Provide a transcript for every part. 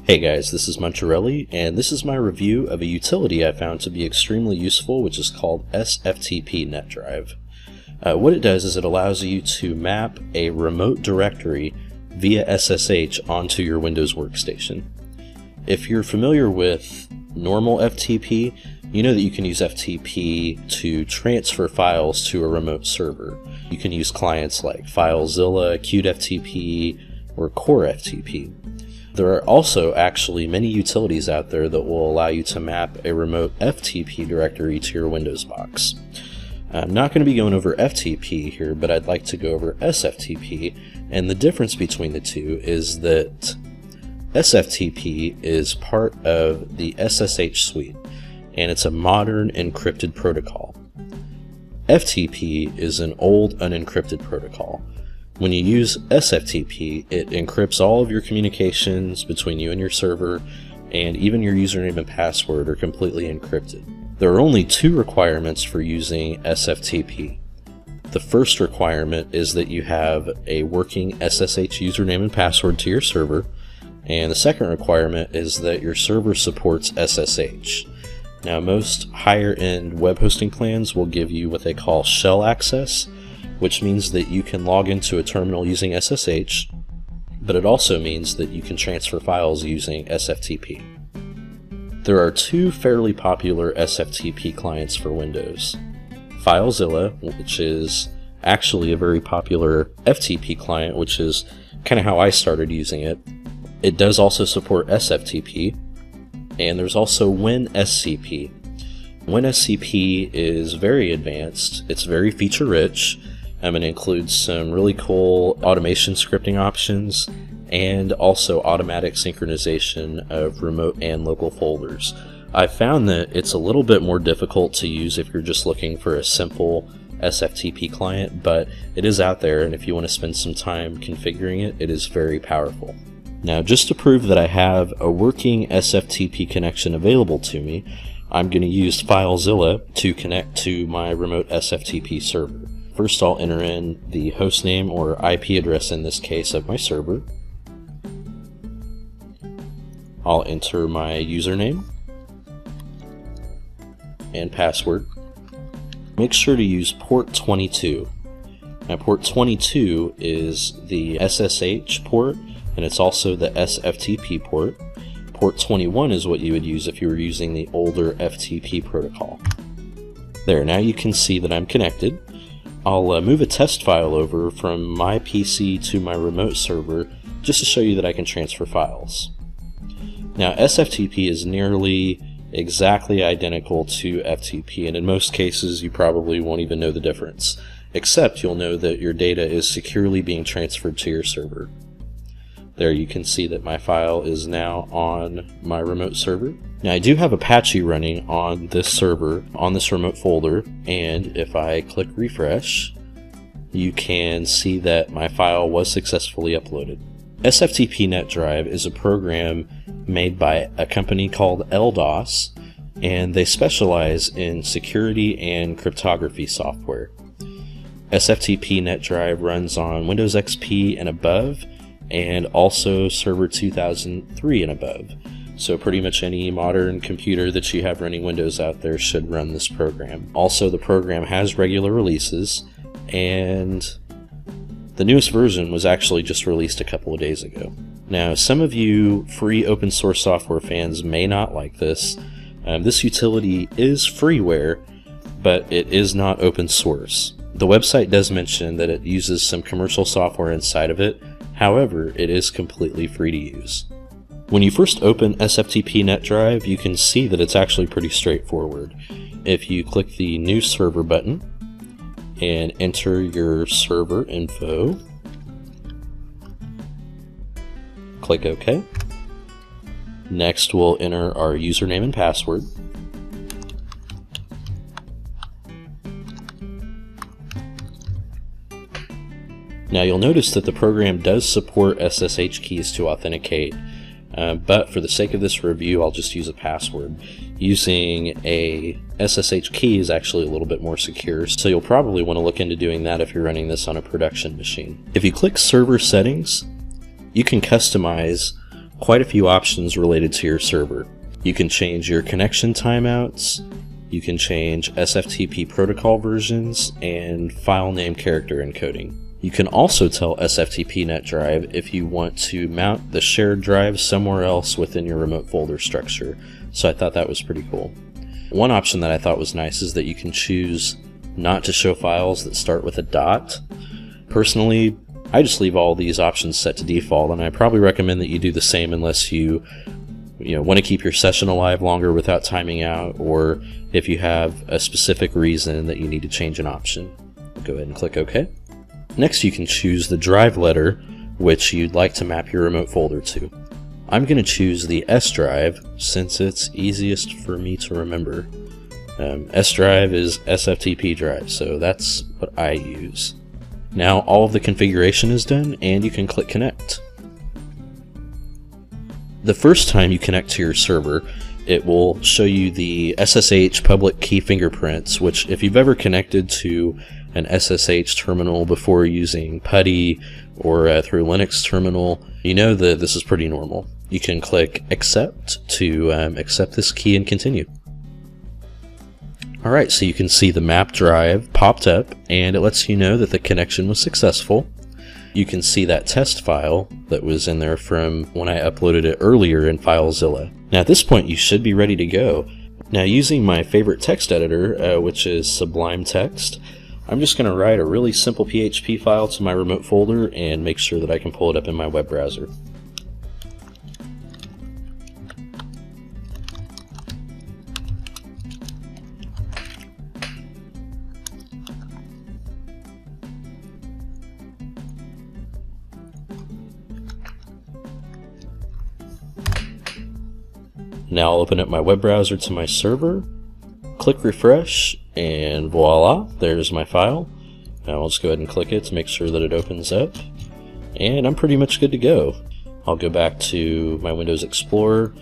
Hey guys, this is Muncharelli, and this is my review of a utility I found to be extremely useful, which is called SFTP Net Drive. What it does is it allows you to map a remote directory via SSH onto your Windows workstation. If you're familiar with normal FTP, you know that you can use FTP to transfer files to a remote server. You can use clients like FileZilla, QtFTP, or CoreFTP. There are also actually many utilities out there that will allow you to map a remote FTP directory to your Windows box. I'm not going to be going over FTP here, but I'd like to go over SFTP, and the difference between the two is that SFTP is part of the SSH suite, and it's a modern encrypted protocol. FTP is an old unencrypted protocol. When you use SFTP, it encrypts all of your communications between you and your server, and even your username and password are completely encrypted. There are only two requirements for using SFTP. The first requirement is that you have a working SSH username and password to your server, and the second requirement is that your server supports SSH. Now, most higher-end web hosting plans will give you what they call shell access, which means that you can log into a terminal using SSH, but it also means that you can transfer files using SFTP. There are two fairly popular SFTP clients for Windows. FileZilla, which is actually a very popular FTP client, which is kind of how I started using it. It does also support SFTP, and there's also WinSCP. WinSCP is very advanced, it's very feature-rich. It includes some really cool automation scripting options and also automatic synchronization of remote and local folders. I found that it's a little bit more difficult to use if you're just looking for a simple SFTP client, but it is out there, and if you want to spend some time configuring it, it is very powerful. Now, just to prove that I have a working SFTP connection available to me, I'm going to use FileZilla to connect to my remote SFTP server. First, I'll enter in the hostname or IP address in this case of my server. I'll enter my username and password. Make sure to use port 22. Now, port 22 is the SSH port, and it's also the SFTP port. Port 21 is what you would use if you were using the older FTP protocol. There, now you can see that I'm connected. I'll move a test file over from my PC to my remote server just to show you that I can transfer files. Now, SFTP is nearly exactly identical to FTP, and in most cases you probably won't even know the difference, except you'll know that your data is securely being transferred to your server. There you can see that my file is now on my remote server. Now, I do have Apache running on this server, on this remote folder, and if I click refresh, you can see that my file was successfully uploaded. SFTP Net Drive is a program made by a company called LDOS, and they specialize in security and cryptography software. SFTP Net Drive runs on Windows XP and above, and also Server 2003 and above. So pretty much any modern computer that you have running Windows out there should run this program. Also, the program has regular releases, and the newest version was actually just released a couple of days ago. Now, some of you free open source software fans may not like this. This utility is freeware, but it is not open source. The website does mention that it uses some commercial software inside of it. However, it is completely free to use. When you first open SFTP Net Drive, you can see that it's actually pretty straightforward. If you click the New Server button and enter your server info, click OK. Next, we'll enter our username and password. Now, you'll notice that the program does support SSH keys to authenticate, but for the sake of this review, I'll just use a password. Using a SSH key is actually a little bit more secure, so you'll probably want to look into doing that if you're running this on a production machine. If you click Server Settings, you can customize quite a few options related to your server. You can change your connection timeouts, you can change SFTP protocol versions, and file name character encoding. You can also tell SFTP Net Drive if you want to mount the shared drive somewhere else within your remote folder structure, so I thought that was pretty cool. One option that I thought was nice is that you can choose not to show files that start with a dot. Personally, I just leave all these options set to default, and I probably recommend that you do the same unless you want to keep your session alive longer without timing out, or if you have a specific reason that you need to change an option. Go ahead and click OK. Next, you can choose the drive letter which you'd like to map your remote folder to. I'm going to choose the S drive since it's easiest for me to remember. S drive is SFTP drive, so that's what I use. Now all of the configuration is done and you can click connect. The first time you connect to your server, it will show you the SSH public key fingerprints, which if you've ever connected to an SSH terminal before using PuTTY or through Linux terminal, you know that this is pretty normal. You can click accept to accept this key and continue. Alright, so you can see the map drive popped up and it lets you know that the connection was successful. You can see that test file that was in there from when I uploaded it earlier in FileZilla. Now at this point you should be ready to go. Now using my favorite text editor, which is Sublime Text, I'm just going to write a really simple PHP file to my remote folder and make sure that I can pull it up in my web browser. Now I'll open up my web browser to my server, click refresh, and voila, there's my file. Now I'll just go ahead and click it to make sure that it opens up, and I'm pretty much good to go. I'll go back to my Windows Explorer,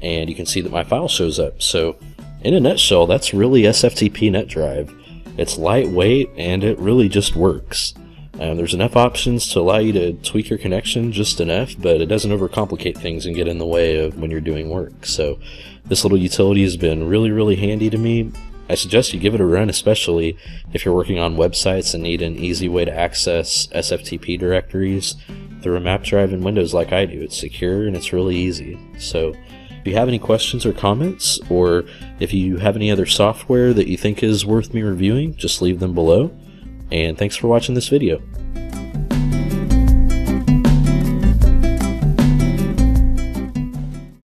and you can see that my file shows up. So in a nutshell, that's really SFTP Net Drive. It's lightweight, and it really just works. There's enough options to allow you to tweak your connection just enough, but it doesn't overcomplicate things and get in the way of when you're doing work. So this little utility has been really handy to me. I suggest you give it a run, especially if you're working on websites and need an easy way to access SFTP directories through a map drive in Windows like I do. It's secure and it's really easy. So if you have any questions or comments, or if you have any other software that you think is worth me reviewing, just leave them below. And thanks for watching this video.